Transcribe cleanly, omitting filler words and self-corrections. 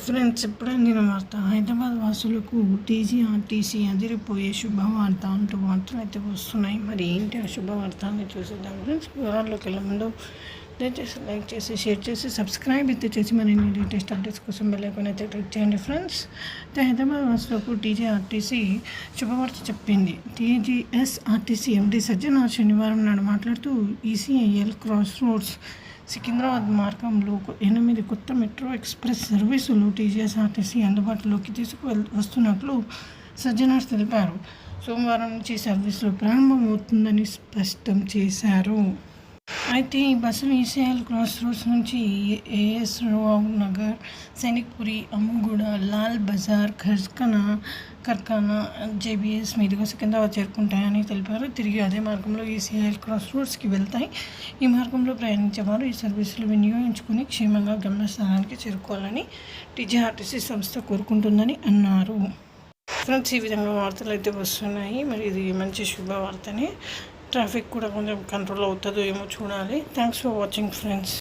Friends, ఎప్పుడు అందిన వార్త. హైదరాబాద్ వాసులకు టీజీఆర్టీసీ అదిరిపోయే శుభవార్త అంటూ వార్తలు అయితే వస్తున్నాయి. మరి ఏంటి ఆ శుభవార్త అని చూసేద్దాం ఫ్రెండ్స్. వివరాల్లోకి వెళ్ళే ముందు దయచేసి లైక్ చేసి, షేర్ చేసి, సబ్స్క్రైబ్ అయితే చేసి మరిన్ని లేటెస్ట్ అప్డేట్స్ కోసం బెల్ ఐకాన్ అయితే క్లిక్ చేయండి ఫ్రెండ్స్. హైదరాబాద్ వాసులకు టీజీఆర్టీసీ శుభవార్త చెప్పింది. టీజీఎస్ఆర్టీసీ ఎండీ సజ్జనార్ శనివారం నాడు మాట్లాడుతూ ఈసీఐఎల్ క్రాస్ రోడ్స్ సికింద్రాబాద్ మార్గంలో 8 కొత్త మెట్రో ఎక్స్ప్రెస్ సర్వీసులు టీజీఎస్ఆర్టీసీ అందుబాటులోకి వస్తున్నట్లు సజ్జనార్ తెలిపారు. సోమవారం నుంచి సర్వీసులు ప్రారంభమవుతుందని స్పష్టం చేశారు. అయితే ఈ బస్సులు ఈసీఐఎల్ క్రాస్ రోడ్స్ నుంచి ఏఎస్ రావు నగర్, సైనిక్పురి, అమ్ముగూడ, లాల్ బజార్, కర్కానా, జేబీఎస్ మీదుగా సికింద్రాబాద్ చేరుకుంటాయని తెలిపారు. తిరిగి అదే మార్గంలో ఈసీఐఎల్ క్రాస్ రోడ్స్కి వెళ్తాయి. ఈ మార్గంలో ప్రయాణించేవారు ఈ సర్వీసులు వినియోగించుకుని క్షేమంగా గమ్యస్థానానికి చేరుకోవాలని టీజీఆర్టీసీ సంస్థ కోరుకుంటుందని అన్నారు. ఫ్రెండ్స్, ఈ విధంగా వార్తలు అయితే వస్తున్నాయి. మరి ఇది మంచి శుభవార్తనే. ట్రాఫిక్ కూడా కొంచెం కంట్రోల్ అవుతుందో ఏమో చూడాలి. Thanks for watching friends.